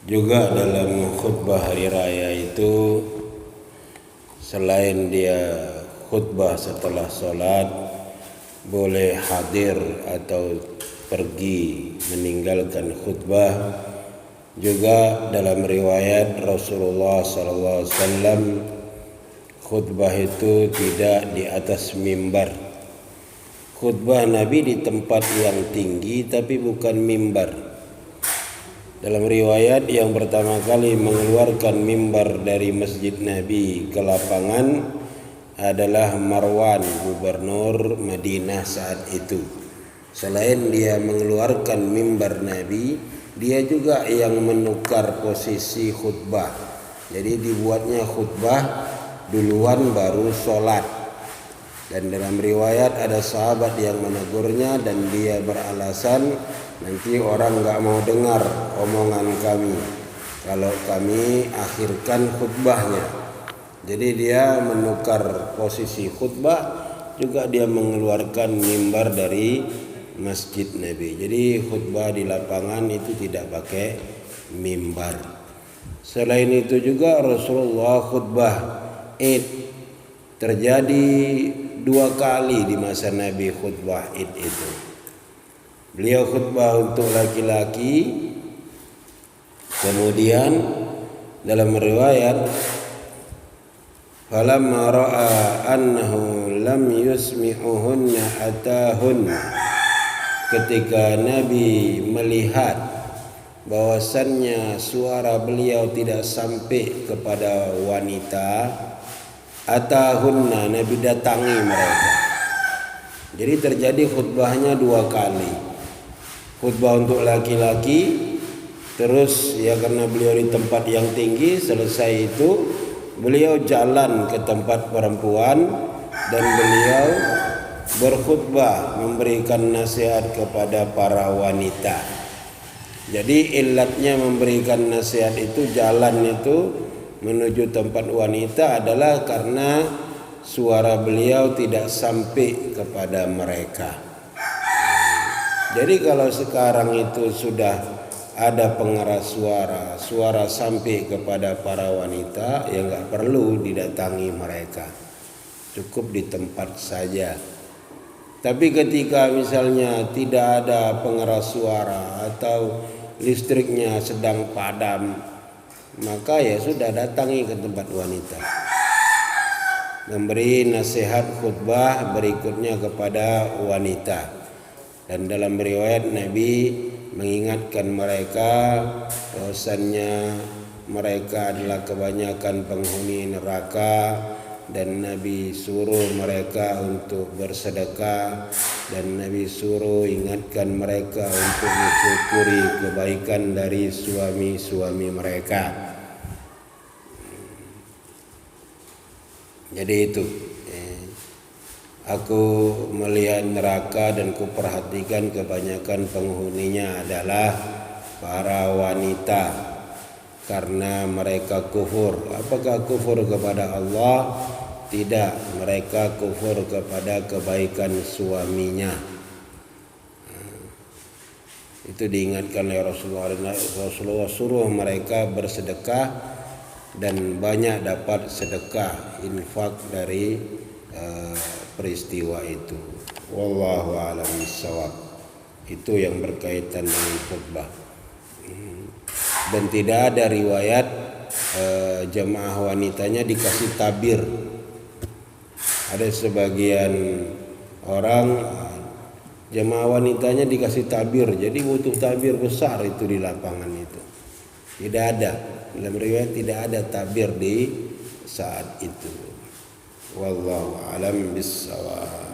Juga dalam khutbah hari raya itu, selain dia khutbah setelah sholat, boleh hadir atau pergi meninggalkan khutbah. Juga dalam riwayat Rasulullah SAW, khutbah itu tidak di atas mimbar. Khutbah Nabi di tempat yang tinggi tapi bukan mimbar. Dalam riwayat yang pertama kali mengeluarkan mimbar dari masjid Nabi ke lapangan adalah Marwan, gubernur Madinah saat itu. Selain dia mengeluarkan mimbar Nabi, dia juga yang menukar posisi khutbah. Jadi dibuatnya khutbah duluan baru sholat. Dan dalam riwayat ada sahabat yang menegurnya dan dia beralasan, nanti orang gak mau dengar omongan kami kalau kami akhirkan khutbahnya. Jadi dia menukar posisi khutbah, juga dia mengeluarkan mimbar dari masjid Nabi. Jadi khutbah di lapangan itu tidak pakai mimbar. Selain itu juga Rasulullah khutbah Id terjadi 2 kali di masa Nabi khutbah Id itu. Beliau khutbah untuk laki-laki, kemudian dalam riwayat falamma ra'a annahu lam yusmi'uhunna atahunna, ketika Nabi melihat bahwasannya suara beliau tidak sampai kepada wanita, atahunna, Nabi datangi mereka. Jadi terjadi khutbahnya 2 kali. Khutbah untuk laki-laki, terus ya karena beliau di tempat yang tinggi, selesai itu beliau jalan ke tempat perempuan dan beliau berkhutbah memberikan nasihat kepada para wanita. Jadi ilatnya memberikan nasihat itu, jalan itu menuju tempat wanita adalah karena suara beliau tidak sampai kepada mereka. Jadi kalau sekarang itu sudah ada pengeras suara, suara sampai kepada para wanita, ya nggak perlu didatangi mereka, cukup di tempat saja. Tapi ketika misalnya tidak ada pengeras suara atau listriknya sedang padam, maka ya sudah datangi ke tempat wanita, memberi nasihat khutbah berikutnya kepada wanita. Dan dalam riwayat Nabi mengingatkan mereka bahwasannya mereka adalah kebanyakan penghuni neraka, dan Nabi suruh mereka untuk bersedekah, dan Nabi suruh ingatkan mereka untuk mensyukuri kebaikan dari suami-suami mereka. Jadi itu, aku melihat neraka dan kuperhatikan kebanyakan penghuninya adalah para wanita, karena mereka kufur. Apakah kufur kepada Allah? Tidak, mereka kufur kepada kebaikan suaminya. Itu diingatkan oleh Rasulullah suruh mereka bersedekah dan banyak dapat sedekah, infak dari peristiwa itu. Wallahu a'lam bishawab. Itu yang berkaitan dengan khutbah. Dan tidak ada riwayat jemaah wanitanya dikasih tabir. Ada sebagian orang jemaah wanitanya dikasih tabir, jadi butuh tabir besar itu di lapangan itu. Tidak ada, dalam riwayat tidak ada tabir di saat itu. Wallahu a'lam bishawab.